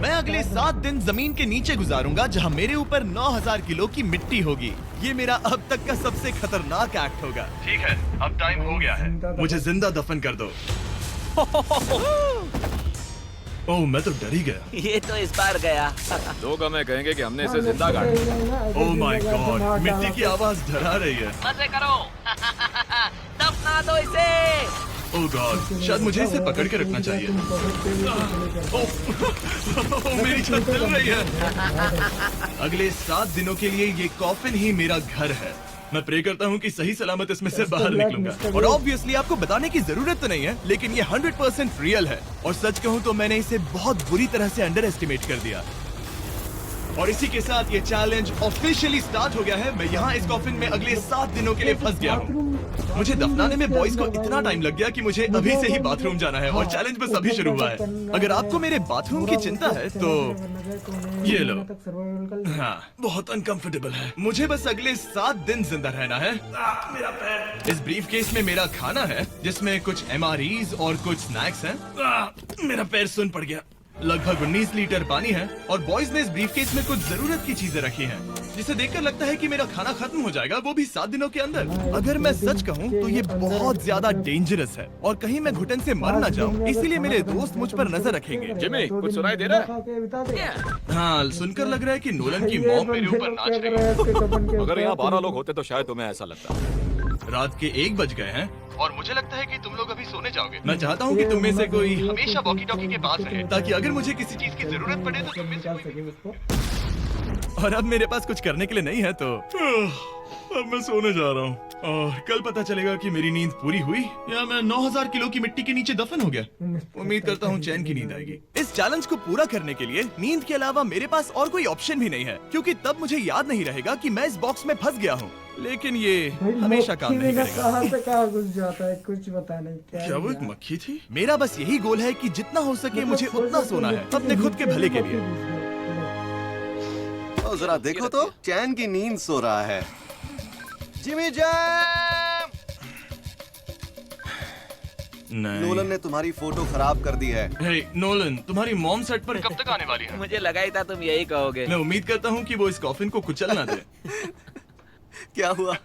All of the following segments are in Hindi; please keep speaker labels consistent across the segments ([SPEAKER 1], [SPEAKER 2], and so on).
[SPEAKER 1] मैं अगले 7 दिन जमीन के नीचे गुजारूंगा जहां मेरे ऊपर 9000 किलो की मिट्टी होगी। ये मेरा अब तक का सबसे खतरनाक एक्ट होगा। ठीक है, अब टाइम हो गया है, मुझे जिंदा दफन कर दो। ओह, मैं तो डर ही गया।
[SPEAKER 2] ये तो इस बार गया।
[SPEAKER 3] लोग हमें कहेंगे कि हमने इसे जिंदा गाड़ दिया।
[SPEAKER 1] ओह माय गॉड, मिट्टी की आवाज डरा रही है।
[SPEAKER 2] मजे करो। दफना दो इसे।
[SPEAKER 1] ओह गॉड, शायद मुझे इसे पकड़ के रखना चाहिए। ओह, मेरी छत जल रही है। अगले 7 दिनों के लिए ये कॉफिन ही मेरा घर है। मैं प्रे करता हूँ कि सही सलामत इसमें से बाहर निकलूंगा। और ऑब्वियसली आपको बताने की जरूरत तो नहीं है, लेकिन ये 100% रियल है। और सच कहूँ तो मैंने इसे बहुत बुरी तरह से अंडर एस्टिमेट कर दिया। और इसी के साथ ये चैलेंज ऑफिशियली स्टार्ट हो गया है। मैं यहाँ इस कॉफिन में अगले 7 दिनों के लिए फंस गया हूँ। मुझे दफनाने में बॉयज को इतना टाइम लग गया कि मुझे अभी से ही बाथरूम जाना है और चैलेंज बस अभी शुरू हुआ है। अगर आपको मेरे बाथरूम की चिंता है तो ये लो। हाँ, बहुत अनकंफर्टेबल है। मुझे बस अगले 7 दिन जिंदा रहना है। मेरा पैर। इस ब्रीफ केस में मेरा खाना है जिसमें कुछ MREs और कुछ स्नैक्स हैं। मेरा पैर सुन पड़ गया। लगभग 19 लीटर पानी है और बॉयज ने इस ब्रीफकेस में कुछ जरूरत की चीजें रखी हैं, जिसे देखकर लगता है कि मेरा खाना खत्म हो जाएगा, वो भी 7 दिनों के अंदर। अगर मैं सच कहूँ तो ये बहुत ज्यादा डेंजरस है और कहीं मैं घुटन से मर न जाऊँ, इसीलिए मेरे दोस्त मुझ पर नजर रखेंगे।
[SPEAKER 3] जिमी, कुछ सुनाई दे रहा है?
[SPEAKER 1] हाँ, सुनकर लग रहा है कि नोलन की मॉम मेरे ऊपर नाच रही है।
[SPEAKER 3] अगर यहाँ 12 लोग होते तो शायद तुम्हें ऐसा लगता।
[SPEAKER 1] रात के 1 बज गए हैं और मुझे लगता है कि तुम लोग अभी सोने जाओगे। मैं चाहता हूँ कि तुम में से कोई हमेशा वॉकी टॉकी के पास रहे, ताकि अगर मुझे किसी चीज की जरूरत पड़े तो तुम में से कोई। और अब मेरे पास कुछ करने के लिए नहीं है तो अब मैं सोने जा रहा हूँ और कल पता चलेगा कि मेरी नींद पूरी हुई या मैं 9000 किलो की मिट्टी के नीचे दफन हो गया। उम्मीद करता हूँ चैन की नींद आएगी। इस चैलेंज को पूरा करने के लिए नींद के अलावा मेरे पास और कोई ऑप्शन भी नहीं है, क्योंकि तब मुझे याद नहीं रहेगा कि मैं इस बॉक्स में फंस गया हूँ। लेकिन ये हमेशा काम नहीं करेगा।
[SPEAKER 4] कहाँ से कहाँ घुस जाता है, कुछ पता नहीं।
[SPEAKER 1] क्या वो एक मक्खी थी? मेरा बस यही गोल है कि जितना हो सके मुझे उतना सोना है, अपने खुद के भले के लिए।
[SPEAKER 5] तो जरा देखो तो, चैन की नींद सो रहा है। Jimmy jam! नोलन ने तुम्हारी फोटो खराब कर दी है।
[SPEAKER 1] हे नोलन, तुम्हारी मॉम सेट पर कब तक आने वाली है?
[SPEAKER 2] मुझे लगा ही था तुम यही कहोगे।
[SPEAKER 1] मैं उम्मीद करता हूँ कि वो इस कॉफिन को कुचल ना दे।
[SPEAKER 5] क्या हुआ?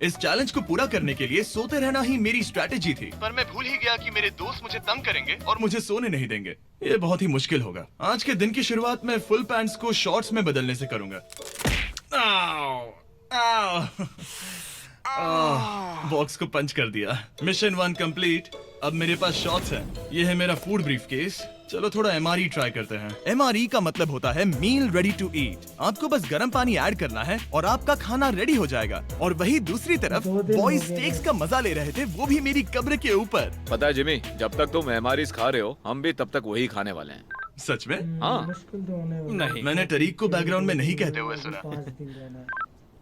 [SPEAKER 1] इस चैलेंज को पूरा करने के लिए सोते रहना ही मेरी स्ट्रैटेजी थी, पर मैं भूल ही गया कि मेरे दोस्त मुझे तंग करेंगे और मुझे सोने नहीं देंगे। ये बहुत ही मुश्किल होगा। आज के दिन की शुरुआत मैं फुल पैंट्स को शॉर्ट्स में बदलने से करूंगा। बॉक्स को पंच कर दिया। Mission 1 complete. अब मेरे पास शॉर्ट्स हैं। ये है मेरा फूड ब्रीफकेस। चलो थोड़ा MRE ट्राई करते हैं। MRE का मतलब होता है मील रेडी टू ईट। आपको बस गर्म पानी ऐड करना है और आपका खाना रेडी हो जाएगा। और वही दूसरी तरफ बॉयज स्टेक्स का मजा ले रहे थे, वो भी मेरी कब्र के ऊपर।
[SPEAKER 3] पता है जिमी, जब तक तुम MREs खा रहे हो, हम भी तब तक वही खाने वाले हैं।
[SPEAKER 1] सच में?
[SPEAKER 3] हाँ।
[SPEAKER 1] नहीं, मैंने टरीक को बैकग्राउंड में नहीं कहते हुए सुना।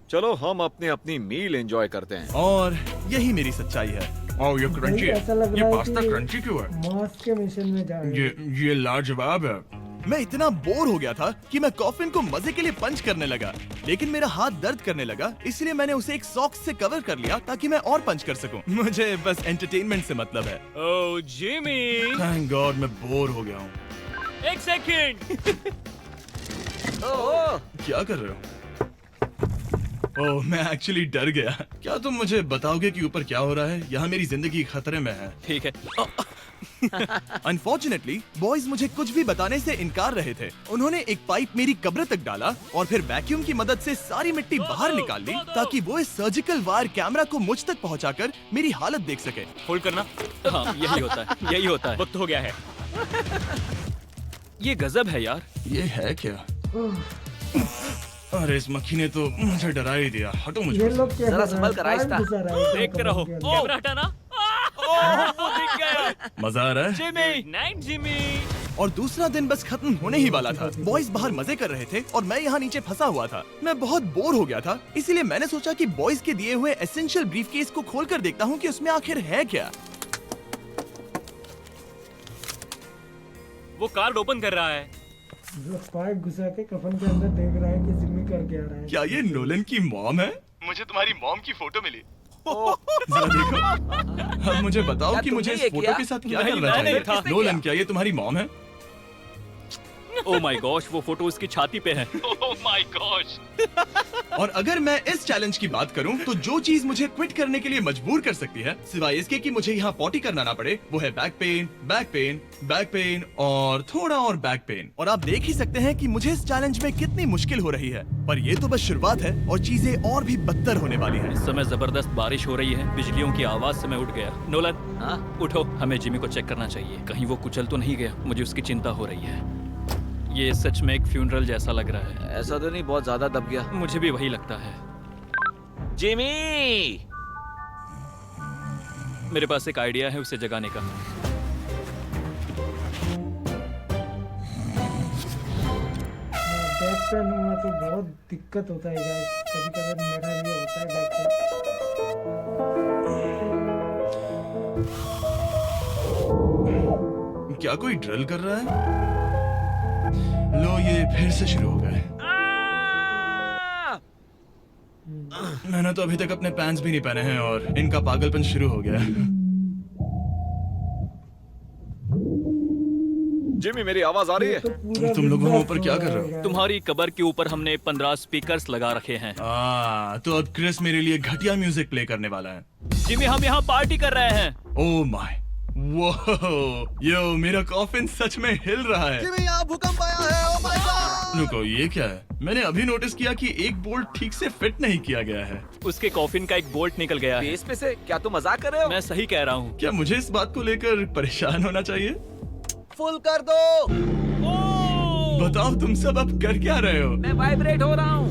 [SPEAKER 3] चलो हम अपनी अपनी मील एंजॉय करते हैं।
[SPEAKER 1] और यही मेरी सच्चाई है। ओह, ये क्रंची है। ये पास्ता क्रंची क्यों है?
[SPEAKER 4] मास्क के मिशन में जा रहे हैं।
[SPEAKER 1] ये लाजवाब है। मैं इतना बोर हो गया था कि मैं कॉफिन को मजे के लिए पंच करने लगा, लेकिन मेरा हाथ दर्द करने लगा, इसलिए मैंने उसे एक सॉक्स से कवर कर लिया ताकि मैं और पंच कर सकूं। मुझे बस एंटरटेनमेंट से मतलब है।
[SPEAKER 6] ओह जिमी,
[SPEAKER 1] थैंक गॉड मैं बोर हो गया हूँ।
[SPEAKER 6] 1 सेकंड।
[SPEAKER 1] क्या कर रहे हो? ओह, मैं एक्चुअली डर गया। क्या तुम मुझे बताओगे कि ऊपर क्या हो रहा है? यहाँ मेरी जिंदगी खतरे में है।
[SPEAKER 6] ठीक है।
[SPEAKER 1] अनफॉर्चुनेटली बॉयज मुझे कुछ भी बताने से इनकार रहे थे। उन्होंने एक पाइप मेरी कब्र तक डाला और फिर वैक्यूम की मदद से सारी मिट्टी बाहर निकाल ली ताकि वो इस सर्जिकल वायर कैमरा को मुझ तक पहुंचाकर मेरी हालत देख सके।
[SPEAKER 6] होल्ड करना। हाँ, यही होता है, यही होता है। वक्त हो गया है। ये गजब है यार।
[SPEAKER 1] ये है क्या? अरे इस मक्खी ने तो मुझे डरा ही दिया। हटो मुझे।
[SPEAKER 4] ये लोग क्या
[SPEAKER 2] जरा संभल कर आहिस्ता।
[SPEAKER 6] देखते रहो। कैमरा हटाना। वो दिख गया।
[SPEAKER 1] मजा आ रहा है?
[SPEAKER 6] Jimmy, night Jimmy.
[SPEAKER 1] और दूसरा दिन बस खत्म होने ही वाला था। बॉयज बाहर मजे कर रहे थे और मैं यहाँ नीचे फंसा हुआ था। मैं बहुत बोर हो गया था, इसीलिए मैंने सोचा कि बॉयज के दिए हुए एसेंशियल ब्रीफकेस को खोलकर देखता हूँ कि उसमें आखिर है क्या।
[SPEAKER 6] वो कार्ड ओपन कर रहा है।
[SPEAKER 4] जो पाइप घुसा के कफन के अंदर देख रहा है कि जिम्मी करके आ रहा है।
[SPEAKER 1] क्या ये नोलन की मॉम है? मुझे तुम्हारी मॉम की फोटो मिली। जरा देखो। अब मुझे बताओ
[SPEAKER 2] क्या
[SPEAKER 1] कि मुझे
[SPEAKER 2] तुमने
[SPEAKER 1] इस
[SPEAKER 2] ये
[SPEAKER 1] फोटो
[SPEAKER 2] किया?
[SPEAKER 1] के साथ क्या
[SPEAKER 6] नहीं,
[SPEAKER 1] करना
[SPEAKER 6] मैंने
[SPEAKER 1] चाहिए?
[SPEAKER 6] था।
[SPEAKER 1] नोलन, क्या ये तुम्हारी मॉम है?
[SPEAKER 6] ओह माय गॉश, वो फोटो उसकी छाती पे है। Oh my gosh.
[SPEAKER 1] और अगर मैं इस चैलेंज की बात करूं तो जो चीज मुझे क्विट करने के लिए मजबूर कर सकती है, सिवाय इसके कि मुझे यहाँ पॉटी करना ना पड़े, वो है back pain, back pain, back pain और थोड़ा और बैक पेन। और आप देख ही सकते हैं कि मुझे इस चैलेंज में कितनी मुश्किल हो रही है, पर ये तो बस शुरुआत है और चीजें और भी बदतर होने वाली हैं।
[SPEAKER 6] इस समय जबरदस्त बारिश हो रही है, बिजलियों की आवाज से मैं उठ गया। नोलन,
[SPEAKER 2] हाँ?
[SPEAKER 6] उठो, हमें जिमी को चेक करना चाहिए। कहीं वो कुचल तो नहीं गया, मुझे उसकी चिंता हो रही है। ये सच में एक फ्यूनरल जैसा लग रहा है।
[SPEAKER 2] ऐसा तो नहीं बहुत ज्यादा दब गया?
[SPEAKER 6] मुझे भी वही लगता है।
[SPEAKER 2] जिमी!
[SPEAKER 6] मेरे पास एक आइडिया है उसे जगाने का।
[SPEAKER 4] बैक पेन हुआ तो बहुत दिक्कत होता है गाइस, कभी कभी मेरा भी होता है बैक पेन।
[SPEAKER 1] क्या कोई ड्रिल कर रहा है? लो, ये फिर से शुरू हो गए। मैंने तो अभी तक अपने पैंट्स भी नहीं पहने हैं और इनका पागलपन शुरू हो गया है।
[SPEAKER 3] जिमी, मेरी आवाज आ रही है?
[SPEAKER 4] तो पूरा
[SPEAKER 1] तुम लोग वहाँ ऊपर
[SPEAKER 4] बिंदास
[SPEAKER 1] क्या
[SPEAKER 4] हो
[SPEAKER 1] कर रहे हो?
[SPEAKER 4] जाएगा।
[SPEAKER 6] तुम्हारी कबर के ऊपर हमने 15 स्पीकर्स लगा रखे हैं।
[SPEAKER 1] तो अब क्रिस मेरे लिए घटिया म्यूजिक प्ले करने वाला है।
[SPEAKER 6] जिमी, हम यहाँ पार्टी कर रहे हैं।
[SPEAKER 1] ओह माय, वो यो, मेरा कॉफिन सच में हिल रहा है।
[SPEAKER 5] जिमी, यहाँ भूकंप आया है। Oh my God!
[SPEAKER 1] रुको, ये क्या है? मैंने अभी नोटिस किया कि एक बोल्ट ठीक से फिट नहीं किया गया है।
[SPEAKER 6] उसके कॉफिन का एक बोल्ट निकल गया है।
[SPEAKER 2] बेस पे से? क्या तुम मजाक कर रहे हो?
[SPEAKER 6] मैं सही कह रहा हूँ।
[SPEAKER 1] क्या मुझे इस बात को लेकर परेशान होना चाहिए?
[SPEAKER 5] फुल कर दो।
[SPEAKER 1] बताओ तुम सब अब कर क्या रहे हो?
[SPEAKER 2] मैं वाइब्रेट हो रहा हूँ।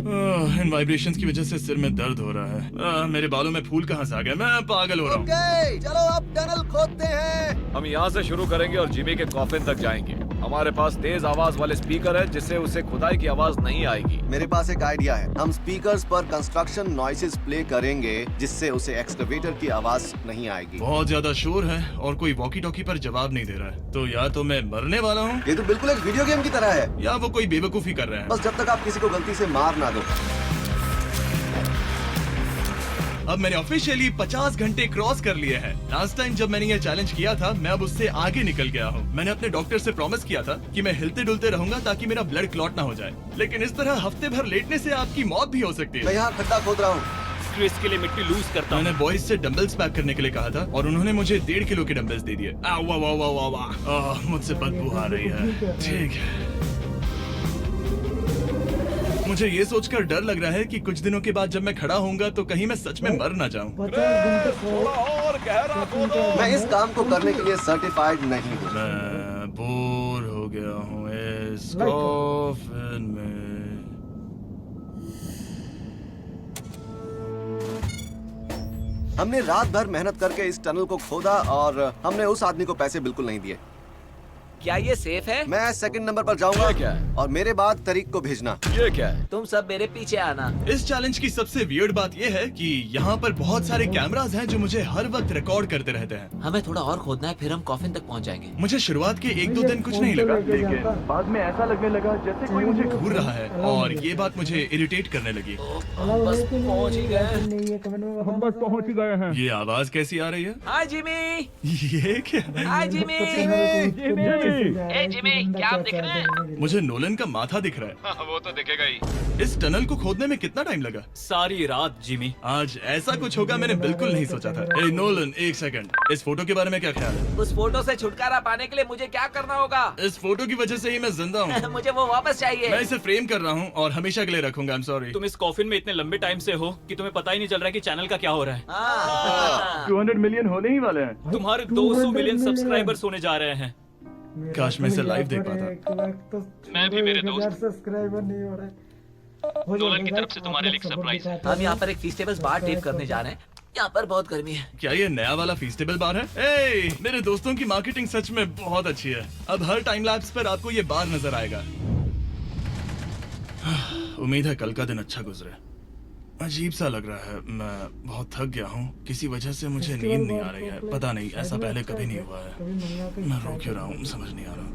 [SPEAKER 1] इन वाइब्रेशंस की वजह से सिर में दर्द हो रहा है। मेरे बालों में फूल कहाँ से आ गए? मैं पागल हो रहा हूँ।
[SPEAKER 5] ओके, चलो अब टनल खोदते हैं।
[SPEAKER 3] हम यहाँ से शुरू करेंगे और जिमी के कॉफिन तक जाएंगे। हमारे पास तेज आवाज वाले स्पीकर है जिससे उसे खुदाई की आवाज नहीं आएगी।
[SPEAKER 5] मेरे पास एक आइडिया है। हम स्पीकर्स पर कंस्ट्रक्शन नॉइसेस प्ले करेंगे जिससे उसे एक्सकवेटर की आवाज नहीं आएगी।
[SPEAKER 1] बहुत ज्यादा शोर है और कोई वॉकी टॉकी पर जवाब नहीं दे रहा है। तो या तो मैं मरने वाला हूँ
[SPEAKER 5] ये तो बिल्कुल एक वीडियो गेम की तरह है।
[SPEAKER 1] या वो कोई बेवकूफी कर रहे हैं।
[SPEAKER 5] बस जब तक आप किसी को गलती से मार ना दो।
[SPEAKER 1] अब मैंने ऑफिशियली 50 घंटे क्रॉस कर लिए हैं। लास्ट टाइम जब मैंने ये चैलेंज किया था, मैं अब उससे आगे निकल गया हूँ। मैंने अपने डॉक्टर से प्रॉमिस किया था कि मैं हिलते डुलते रहूंगा ताकि मेरा ब्लड क्लॉट ना हो जाए। लेकिन इस तरह हफ्ते भर लेटने से आपकी मौत भी हो सकती
[SPEAKER 5] मैं
[SPEAKER 1] है।
[SPEAKER 5] यहाँ खड्डा खोद रहा हूँ।
[SPEAKER 6] क्रिस के लिए मिट्टी लूज करता हूँ।
[SPEAKER 1] मैंने बॉयज से डंबल्स पैक करने के लिए कहा था और उन्होंने मुझे 1.5 किलो के डंबल्स दे दिए। वाह वाह वाह वाह वाह, मुझसे बदबू आ रही है। ठीक है, मुझे ये सोचकर डर लग रहा है कि कुछ दिनों के बाद जब मैं खड़ा होऊंगा तो कहीं मैं सच में मर ना जाऊं।
[SPEAKER 4] 50 घंटे सो
[SPEAKER 3] और गहरा खोदो।
[SPEAKER 5] मैं इस काम को करने के लिए सर्टिफाइड नहीं हूँ।
[SPEAKER 1] मैं बोर हो गया हूँ इस
[SPEAKER 4] Like-
[SPEAKER 1] कॉफिन में।
[SPEAKER 5] हमने रात भर मेहनत करके इस टनल को खोदा और हमने उस आदमी को पैसे बिल्कुल नहीं दिए।
[SPEAKER 2] क्या ये सेफ है?
[SPEAKER 5] मैं सेकंड नंबर पर जाऊंगा
[SPEAKER 3] ये क्या है?
[SPEAKER 5] और मेरे बाद तरीक को भेजना।
[SPEAKER 3] ये क्या है?
[SPEAKER 2] तुम सब मेरे पीछे आना।
[SPEAKER 1] इस चैलेंज की सबसे वियर्ड बात यह है कि यहाँ पर बहुत सारे कैमरास हैं जो मुझे हर वक्त रिकॉर्ड करते रहते हैं।
[SPEAKER 2] हमें थोड़ा और खोदना है, फिर हम कॉफिन तक पहुंच जाएंगे।
[SPEAKER 1] मुझे शुरुआत के 1-2 दिन कुछ नहीं लगा, लेकिन बाद में ऐसा लगने लगा जैसे कोई मुझे घूर रहा है और ये बात मुझे इरिटेट करने लगी।
[SPEAKER 2] बस पहुंच ही गए।
[SPEAKER 4] नहीं है, कमेंट में हम बस पहुंच ही गए हैं।
[SPEAKER 1] ये आवाज कैसी आ रही है?
[SPEAKER 2] हाय जिमी।
[SPEAKER 1] ये क्या?
[SPEAKER 2] हाय जिमी।
[SPEAKER 4] ए जिमी,
[SPEAKER 2] क्या आप दिख रहे हैं?
[SPEAKER 1] मुझे नोलन का माथा दिख रहा
[SPEAKER 3] वो तो दिखेगा ही।
[SPEAKER 1] है। इस टनल को खोदने में कितना टाइम लगा?
[SPEAKER 6] सारी रात जिमी।
[SPEAKER 1] आज ऐसा कुछ होगा मैंने बिल्कुल नहीं सोचा था। ए नोलन, एक सेकंड, इस फोटो के बारे में क्या ख्याल है?
[SPEAKER 2] उस फोटो से छुटकारा पाने के लिए मुझे क्या करना होगा?
[SPEAKER 1] इस फोटो की वजह से ही मैं जिंदा हूँ।
[SPEAKER 2] मुझे वो वापस चाहिए।
[SPEAKER 1] मैं इसे फ्रेम कर रहा हूँ और हमेशा के लिए रखूंगा। I am sorry.
[SPEAKER 6] तुम इस कॉफिन में इतने लंबे टाइम से हो कि तुम्हें पता ही नहीं चल रहा है कि चैनल का क्या हो रहा है।
[SPEAKER 2] हाँ।
[SPEAKER 1] 200 मिलियन होने ही वाले हैं।
[SPEAKER 6] तुम्हारे 200 मिलियन सब्सक्राइबर्स होने जा रहे हैं।
[SPEAKER 1] काश मैं इसे live देख पाता।
[SPEAKER 6] मैं भी मेरे दोस्त।
[SPEAKER 4] सब्सक्राइबर नहीं हो रहे।
[SPEAKER 6] नोलन की तरफ से तुम्हारे लिए एक सरप्राइज है।
[SPEAKER 2] हम यहाँ पर एक फीस्टेबल बार टेप करने जा रहे हैं। यहाँ पर बहुत गर्मी है।
[SPEAKER 1] क्या ये नया वाला फीस्टेबल बार है? ए, मेरे दोस्तों की मार्केटिंग सच में बहुत अच्छी है। अब हर टाइम लैप्स पर आपको ये बार नजर आएगा। उम्मीद है कल का दिन अच्छा गुजरे। अजीब सा लग रहा है, मैं बहुत थक गया हूँ। किसी वजह से मुझे नींद नहीं आ रही है। पता नहीं, ऐसा पहले कभी नहीं हुआ है। मैं रो क्यों रहा हूँ समझ नहीं आ रहा।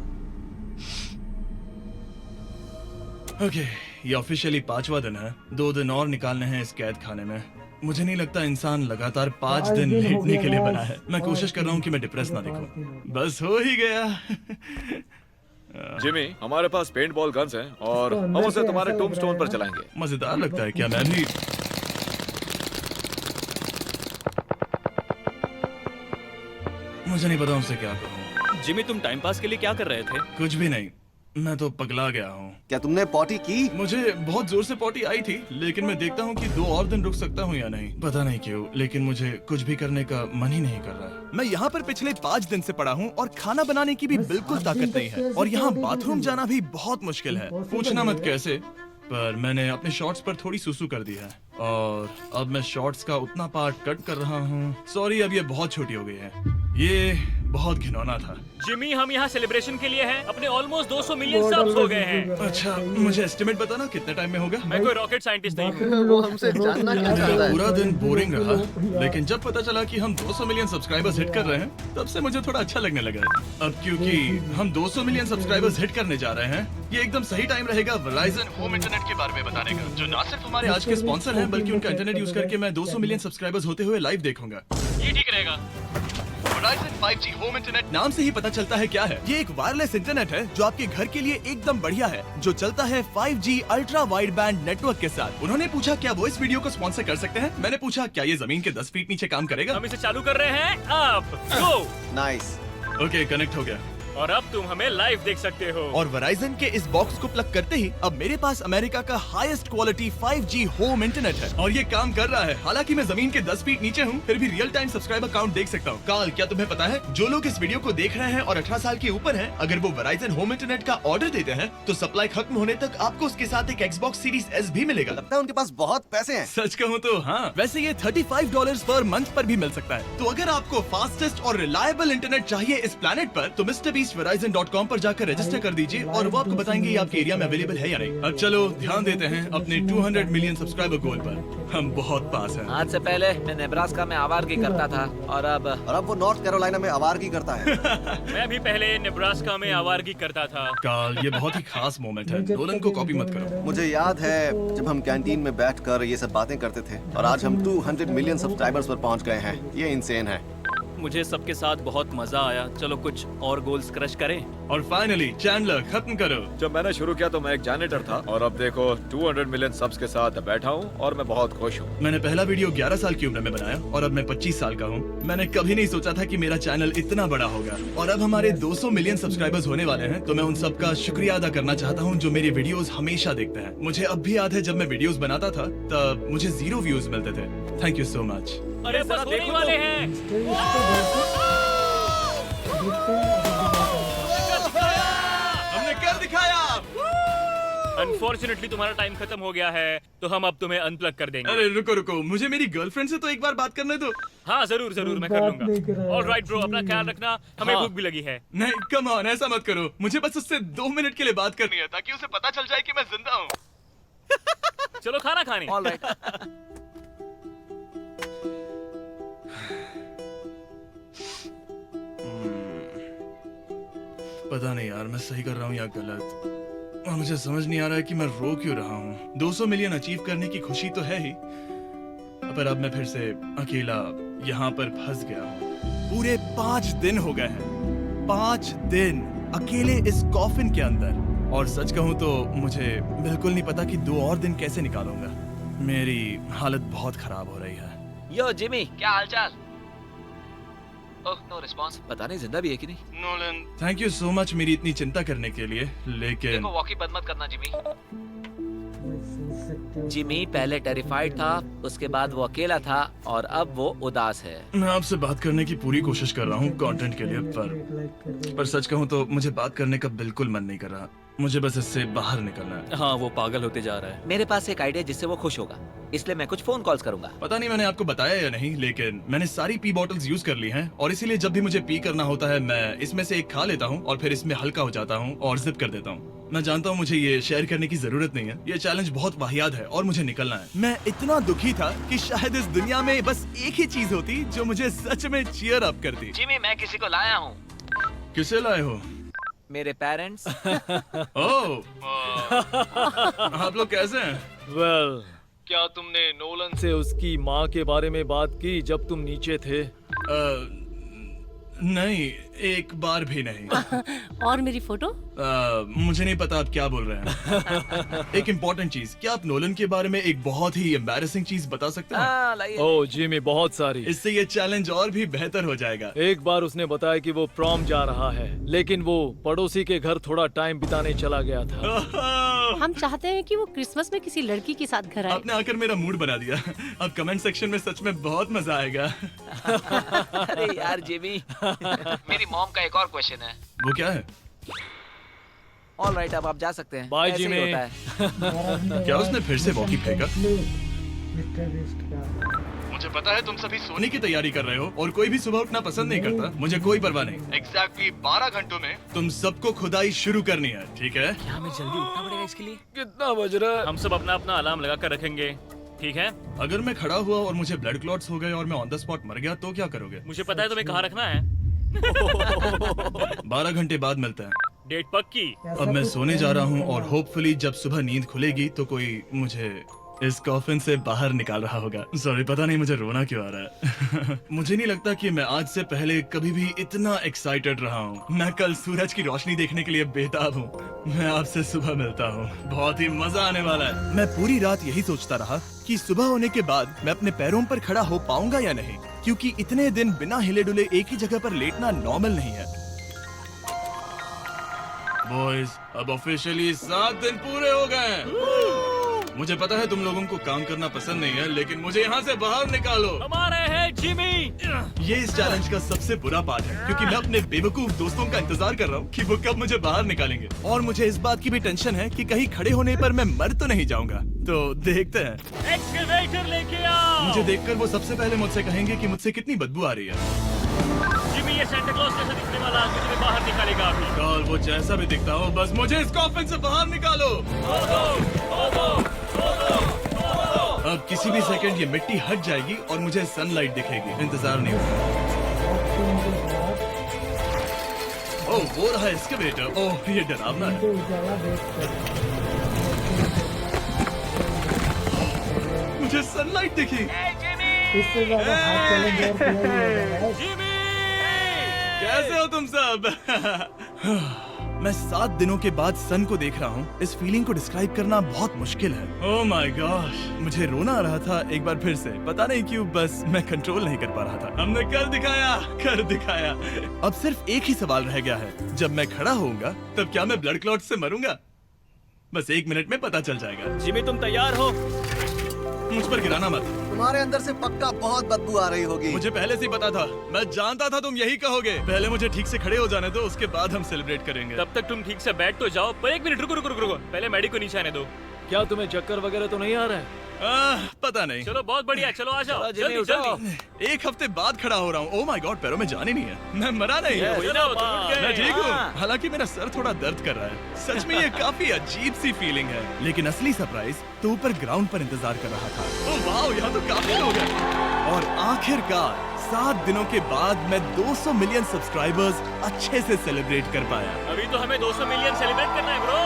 [SPEAKER 1] ओके, ये ऑफिशियली 5वां दिन है। 2 दिन और निकालने हैं इस कैद खाने में। मुझे नहीं लगता इंसान लगातार 5 दिन
[SPEAKER 4] दिन हो
[SPEAKER 1] लेटने के लिए
[SPEAKER 4] गया
[SPEAKER 1] बना है। मैं कोशिश कर रहा हूँ कि मैं डिप्रेस ना दिखूं। बस हो ही गया।
[SPEAKER 3] जिमी, हमारे पास पेंट बॉल गन्स हैं और
[SPEAKER 4] इसको
[SPEAKER 3] हम
[SPEAKER 4] अंदर
[SPEAKER 3] उसे
[SPEAKER 4] से
[SPEAKER 3] तुम्हारे
[SPEAKER 4] ऐसा लग
[SPEAKER 3] टूम्बस्टोन
[SPEAKER 4] रहा
[SPEAKER 3] पर
[SPEAKER 4] है
[SPEAKER 3] चलाएंगे।
[SPEAKER 1] मजेदार लगता है क्या? मैं भी मुझे नहीं पता उनसे क्या कहूँ।
[SPEAKER 6] जिमी, तुम टाइम पास के लिए क्या कर रहे थे?
[SPEAKER 1] कुछ भी नहीं, मैं तो पगला गया हूँ।
[SPEAKER 5] क्या तुमने पॉटी की?
[SPEAKER 1] मुझे बहुत जोर से पॉटी आई थी, लेकिन मैं देखता हूँ कि 2 और दिन रुक सकता हूँ या नहीं। पता नहीं क्यों, लेकिन मुझे कुछ भी करने का मन ही नहीं कर रहा। मैं यहाँ पर पिछले 5 दिन से पड़ा हूँ और खाना बनाने की भी
[SPEAKER 4] बस
[SPEAKER 1] बिल्कुल
[SPEAKER 4] 7
[SPEAKER 1] ताकत
[SPEAKER 4] दिन
[SPEAKER 1] नहीं
[SPEAKER 4] तक
[SPEAKER 1] है।
[SPEAKER 4] कैसे
[SPEAKER 1] और यहाँ
[SPEAKER 4] पॉटी
[SPEAKER 1] बाथरूम
[SPEAKER 4] करेंगे?
[SPEAKER 1] जाना भी बहुत मुश्किल है।
[SPEAKER 4] Impossible
[SPEAKER 1] पूछना मत
[SPEAKER 4] है।
[SPEAKER 1] कैसे, पर मैंने अपने शॉर्ट्स पर थोड़ी सुसु कर दी है और अब मैं शॉर्ट्स का उतना पार्ट कट कर रहा हूँ। सॉरी, अब ये बहुत छोटी हो गई है। ये बहुत घिनौना था।
[SPEAKER 7] जिमी, हम यहाँ सेलिब्रेशन के लिए हैं। अपने ऑलमोस्ट 200 मिलियन
[SPEAKER 4] Border
[SPEAKER 7] सब्स हो
[SPEAKER 4] में
[SPEAKER 7] गए हैं।
[SPEAKER 4] जिंदगी कर रहा है,
[SPEAKER 1] अच्छा,
[SPEAKER 4] सही है।
[SPEAKER 1] मुझे एस्टिमेट बताना कितने टाइम में होगा?
[SPEAKER 7] मैं कोई रॉकेट साइंटिस्ट नहीं हूँ।
[SPEAKER 5] वो हमसे जानना क्या चाहता है?
[SPEAKER 1] पूरा दिन बोरिंग रहा, लेकिन जब पता चला कि हम 200 मिलियन सब्सक्राइबर्स हिट कर रहे हैं, तब से मुझे थोड़ा अच्छा लगने लगा है। अब क्योंकि हम 200 मिलियन सब्सक्राइबर्स हिट करने जा रहे हैं, ये एकदम सही टाइम रहेगा वेराइजन होम इंटरनेट के बारे में बताने का, जो ना सिर्फ हमारे आज के स्पॉन्सर हैं, बल्कि उनका इंटरनेट यूज करके मैं 200 मिलियन सब्सक्राइबर्स होते हुए लाइव देखूंगा।
[SPEAKER 7] ये ठीक रहेगा।
[SPEAKER 1] Verizon 5G होम इंटरनेट नाम से ही पता चलता है क्या है। ये एक वायरलेस इंटरनेट है जो आपके घर के लिए एकदम बढ़िया है, जो चलता है 5G ultra wide band network के साथ। उन्होंने पूछा क्या वो इस वीडियो को स्पॉन्सर कर सकते हैं। मैंने पूछा क्या ये जमीन के 10 फीट नीचे काम करेगा।
[SPEAKER 7] हम इसे चालू कर रहे हैं। अब गो।
[SPEAKER 5] नाइस।
[SPEAKER 1] ओके, कनेक्ट हो गया।
[SPEAKER 7] और अब तुम हमें लाइव देख सकते हो।
[SPEAKER 1] और Verizon के इस बॉक्स को प्लग करते ही अब मेरे पास अमेरिका का highest quality 5G home internet है और ये काम कर रहा है। हालांकि मैं जमीन के 10 फीट नीचे हूँ, फिर भी रियल टाइम सब्सक्राइबर काउंट देख सकता हूँ। काल, क्या तुम्हें पता है जो लोग इस वीडियो को देख रहे हैं और 18 साल के ऊपर हैं, अगर वो Verizon होम इंटरनेट का ऑर्डर देते हैं तो सप्लाई खत्म होने तक आपको उसके साथ एक Xbox Series S भी मिलेगा।
[SPEAKER 5] लगता है उनके पास बहुत पैसे हैं।
[SPEAKER 1] सच कहूँ तो हाँ, वैसे ये $35 पर मंथ पर भी मिल सकता है। तो अगर आपको फास्टेस्ट और रिलायबल इंटरनेट चाहिए इस प्लेनेट पर, तो MrBeastVerizon.com पर जाकर रजिस्टर कर दीजिए और वो आपको बताएंगे ये आपके एरिया में अवेलेबल है या नहीं। अब चलो ध्यान देते हैं अपने 200 मिलियन सब्सक्राइबर गोल पर। हम बहुत पास हैं।
[SPEAKER 2] आज से पहले मैं नेब्रास्का में आवारगी करता था और अब
[SPEAKER 5] वो नॉर्थ कैरोलिना में आवारगी करता है।
[SPEAKER 7] मैं भी पहले नेब्रास्का में आवारगी करता था।
[SPEAKER 1] काल, ये बहुत ही खास मोमेंट है। नोलन को कॉपी मत करो।
[SPEAKER 5] मुझे याद है जब हम कैंटीन में बैठकर ये सब बातें करते थे और आज हम 200 मिलियन सब्सक्राइबर्स पर पहुंच गए हैं। ये इंसेन है।
[SPEAKER 6] मुझे सबके साथ बहुत मजा आया। चलो कुछ और गोल्स क्रश करें।
[SPEAKER 1] और फाइनली चैंडलर, खत्म करो।
[SPEAKER 3] जब मैंने शुरू किया तो मैं एक जैनिटर था और अब देखो 200 मिलियन सब्स के साथ बैठा हूँ और मैं बहुत खुश हूँ।
[SPEAKER 1] मैंने पहला वीडियो 11 साल की उम्र में बनाया और अब मैं 25 साल का हूँ। मैंने कभी नहीं सोचा था कि मेरा चैनल इतना बड़ा होगा और अब हमारे 200 मिलियन सब्सक्राइबर्स होने वाले हैं। तो मैं उन सबका शुक्रिया अदा करना चाहता हूँ जो मेरे वीडियोस हमेशा देखते हैं। मुझे अब भी याद है जब मैं वीडियोस बनाता था तब मुझे 0 व्यूज मिलते थे। Thank you so much.
[SPEAKER 7] अरे बस होने वाले हैं।
[SPEAKER 1] हमने कर दिखाया।
[SPEAKER 7] अनफॉर्चुनेटली तुम्हारा टाइम खत्म हो गया है, तो हम अब तुम्हें अनप्लग कर देंगे।
[SPEAKER 1] अरे रुको रुको, मुझे मेरी गर्लफ्रेंड से तो एक बार बात करने दो।
[SPEAKER 7] हाँ जरूर जरूर, मैं कर
[SPEAKER 4] बात नहीं
[SPEAKER 7] लूंगा।
[SPEAKER 4] कराया।
[SPEAKER 7] ऑलराइट ब्रो, अपना ख्याल रखना। हमें
[SPEAKER 6] हाँ।
[SPEAKER 7] भूख भी लगी है।
[SPEAKER 1] नहीं, कम ऑन, ऐसा मत करो। मुझे बस उससे 2 मिनट के लिए बात करनी है ताकि उसे पता चल जाए कि मैं जिंदा हूँ।
[SPEAKER 7] चलो खाना खाने।
[SPEAKER 2] ऑलराइट।
[SPEAKER 1] पता नहीं यार, मैं सही कर रहा हूँ या गलत, और मुझे समझ नहीं आ रहा है कि मैं रो क्यों रहा हूँ। 200 मिलियन अचीव करने की खुशी तो है ही, पर अब मैं फिर से अकेला यहाँ पर फंस गया हूँ। पूरे 5 दिन हो गए हैं, 5 दिन अकेले इस कॉफिन के अंदर। और सच कहूँ तो मुझे बिल्कुल नहीं पता कि 2 और दिन कैसे निकालूंगा। मेरी हालत बहुत खराब हो रही है।
[SPEAKER 2] यो जिमी, क्या हालचाल? ओह, नो रिस्पांस। पता नहीं जिंदा भी है कि नहीं।
[SPEAKER 1] Nolan, thank you so much मेरी इतनी चिंता करने के लिए, लेकिन
[SPEAKER 2] देखो, वॉकी बंद मत करना जिमी। जिमी पहले टेरिफाइड था, उसके बाद वो अकेला था और अब वो उदास है।
[SPEAKER 1] मैं आपसे बात करने की पूरी कोशिश कर रहा हूँ कंटेंट के लिए, पर सच कहूँ तो मुझे बात करने का बिल्कुल मन नहीं कर रहा। मुझे बस इससे बाहर निकलना है।
[SPEAKER 6] हाँ, वो पागल होते जा रहा है।
[SPEAKER 2] मेरे पास एक आइडिया जिससे वो खुश होगा, इसलिए मैं कुछ फोन कॉल्स करूंगा।
[SPEAKER 1] पता नहीं मैंने आपको बताया या नहीं, लेकिन मैंने सारी पी बॉटल्स यूज कर ली हैं और इसीलिए जब भी मुझे पी करना होता है मैं इसमें से एक खा लेता हूँ और फिर इसमें हल्का हो जाता हूँ और जिप कर देता हूँ। मैं जानता हूँ मुझे ये शेयर करने की जरूरत नहीं है, ये चैलेंज बहुत वाहियात है और मुझे निकलना है। मैं इतना दुखी था कि शायद इस दुनिया में बस एक ही चीज होती जो मुझे सच में चीयर अप करती।
[SPEAKER 2] जिमी, मैं किसी को लाया हूँ।
[SPEAKER 1] किसे लाए हो?
[SPEAKER 2] मेरे पेरेंट्स।
[SPEAKER 1] ओह, आप लोग कैसे हैं?
[SPEAKER 8] वेल, क्या तुमने नोलन से उसकी माँ के बारे में बात की जब तुम नीचे थे?
[SPEAKER 1] नहीं, एक बार भी नहीं।
[SPEAKER 9] और मेरी फोटो?
[SPEAKER 1] मुझे नहीं पता आप क्या बोल रहे हैं। एक इम्पोर्टेंट चीज, क्या आप नोलन के बारे में एक बहुत ही एम्बैरेसिंग चीज बता सकते हैं?
[SPEAKER 2] लाइए।
[SPEAKER 8] ओह जिमी, बहुत सारी।
[SPEAKER 1] इससे ये चैलेंज और भी बेहतर हो जाएगा।
[SPEAKER 8] एक बार उसने बताया कि वो प्रॉम जा रहा है, लेकिन वो पड़ोसी के घर थोड़ा टाइम बिताने चला गया था।
[SPEAKER 9] हम चाहते हैं कि वो क्रिसमस में किसी लड़की के साथ घर आए।
[SPEAKER 1] आपने आकर मेरा मूड बना दिया। अब कमेंट सेक्शन में सच में बहुत मजा आएगा।
[SPEAKER 2] अरे यार जिमी, मेरी मॉम का एक और क्वेश्चन है।
[SPEAKER 1] वो क्या है?
[SPEAKER 2] ऑल राइट, अब आप जा सकते हैं।
[SPEAKER 8] बाय
[SPEAKER 2] ऐसे ही
[SPEAKER 8] जिमी।
[SPEAKER 2] होता है।
[SPEAKER 1] क्या उसने फिर से वॉकी फेंका?
[SPEAKER 4] मिस्टर बीस्ट का
[SPEAKER 1] मुझे पता है तुम सभी सोने की तैयारी कर रहे हो और कोई भी सुबह उठना पसंद नहीं करता। मुझे कोई परवाह नहीं। एग्जैक्टली 12 घंटों में तुम सबको खुदाई शुरू करनी है, ठीक है?
[SPEAKER 2] क्या हमें जल्दी उठना पड़ेगा इसके लिए?
[SPEAKER 8] कितना बज रहा है?
[SPEAKER 7] हम सब अपना अपना अलार्म लगा कर रखेंगे, ठीक है?
[SPEAKER 1] अगर मैं खड़ा हुआ और मुझे ब्लड क्लॉट्स हो गए और मैं ऑन द स्पॉट मर गया तो क्या करोगे?
[SPEAKER 7] मुझे पता है तुम्हें कहाँ रखना है।
[SPEAKER 1] 12 घंटे बाद मिलता है।
[SPEAKER 7] डेट पक्की।
[SPEAKER 1] अब मैं सोने जा रहा हूँ और होपफुली जब सुबह नींद खुलेगी तो कोई मुझे इस कॉफिन से बाहर निकाल रहा होगा। सॉरी, पता नहीं मुझे रोना क्यों आ रहा है। मुझे नहीं लगता कि मैं आज से पहले कभी भी इतना एक्साइटेड रहा हूँ। मैं कल सूरज की रोशनी देखने के लिए बेताब हूँ। मैं आपसे सुबह मिलता हूँ, बहुत ही मजा आने वाला है। मैं पूरी रात यही सोचता रहा कि सुबह होने के बाद मैं अपने पैरों पर खड़ा हो पाऊंगा या नहीं, क्योंकि इतने दिन बिना हिले डुले एक ही जगह पर लेटना नॉर्मल नहीं है। बॉयज, अब ऑफिशियली 7 दिन पूरे हो गए हैं। मुझे पता है तुम लोगों को काम करना पसंद नहीं है, लेकिन मुझे यहाँ से बाहर निकालो।
[SPEAKER 7] हम आ रहे हैं जिमी।
[SPEAKER 1] ये इस चैलेंज का सबसे बुरा पार्ट है, क्योंकि मैं अपने बेवकूफ दोस्तों का इंतजार कर रहा हूँ कि वो कब मुझे बाहर निकालेंगे। और मुझे इस बात की भी टेंशन है कि कहीं खड़े होने पर मैं मर तो नहीं जाऊंगा। तो देखते हैं।
[SPEAKER 7] एक्सकवेटर लेके आओ।
[SPEAKER 1] मुझे देखकर वो सबसे पहले मुझसे कहेंगे कि मुझसे कितनी बदबू आ रही है।
[SPEAKER 7] जिमी, ये सांता क्लॉज जैसा दिखने वाला आदमी तुम्हें बाहर निकालेगा अभी।
[SPEAKER 1] और वो जैसा भी दिखता हो, बस मुझे इस कॉफिन से बाहर निकालो। अब किसी भी सेकंड ये मिट्टी हट जाएगी और मुझे सनलाइट दिखेगी। इंतजार नहीं होगा। ओह, वो रहा एक्सकवेटर। ओह, ये डरावना है।
[SPEAKER 4] उजाला देख
[SPEAKER 1] मुझे सनलाइट दिखी।
[SPEAKER 4] इससे ज्यादा हाथ चैलेंज और किया नहीं होगा।
[SPEAKER 7] जिमी!
[SPEAKER 1] कैसे हो तुम सब? मैं 7 दिनों के बाद सन को देख रहा हूँ। इस फीलिंग को डिस्क्राइब करना बहुत मुश्किल है। ओह माय गॉश, मुझे रोना आ रहा था एक बार फिर से। पता नहीं क्यों, बस मैं कंट्रोल नहीं कर पा रहा था। हमने कर दिखाया। अब सिर्फ एक ही सवाल रह गया है। जब मैं खड़ा होऊंगा तब क्या मैं ब्लड क्लॉट से मरूंगा? बस 1 मिनट में पता चल जाएगा।
[SPEAKER 7] जिमी, तुम तैयार हो?
[SPEAKER 1] मुझ पर गिराना मत।
[SPEAKER 5] तुम्हारे अंदर से पक्का बहुत बदबू आ रही होगी।
[SPEAKER 1] मुझे पहले से ही पता था। मैं जानता था तुम यही कहोगे। पहले मुझे ठीक से खड़े हो जाने दो, उसके बाद हम सेलिब्रेट करेंगे।
[SPEAKER 7] तब तक तुम ठीक से बैठ तो जाओ। पर 1 मिनट रुको। पहले मैडी को नीचे आने दो।
[SPEAKER 8] क्या तुम्हें चक्कर वगैरह तो नहीं आ रहा है?
[SPEAKER 1] पता नहीं।
[SPEAKER 7] चलो, बहुत बढ़िया। चलो आ जाओ,
[SPEAKER 2] जिमी,
[SPEAKER 7] जल्दी
[SPEAKER 2] उठाओ।
[SPEAKER 7] जल्दी।
[SPEAKER 1] 1 हफ्ते बाद खड़ा हो रहा हूँ। ओह माय गॉड, पैरों में जान ही नहीं है। मैं मरा नहीं।
[SPEAKER 7] चलो, तुम उठ गए।
[SPEAKER 1] मैं ठीक हूँ।
[SPEAKER 2] हाँ।
[SPEAKER 1] हालांकि मेरा सर थोड़ा दर्द कर रहा है। सच में ये काफी अजीब सी फीलिंग है। लेकिन असली सरप्राइज तो ऊपर ग्राउंड पर इंतजार कर रहा था। ओह वाह, यहाँ तो काफी लोग हैं। और आखिरकार 7 दिनों के बाद मैं 200 मिलियन सब्सक्राइबर्स अच्छे से सेलिब्रेट कर पाया।
[SPEAKER 7] अभी तो हमें 200 मिलियन सेलिब्रेट करना है ब्रो।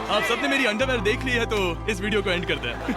[SPEAKER 1] आप सबने मेरी अंडरवेयर देख ली है, तो इस वीडियो को एंड करते हैं।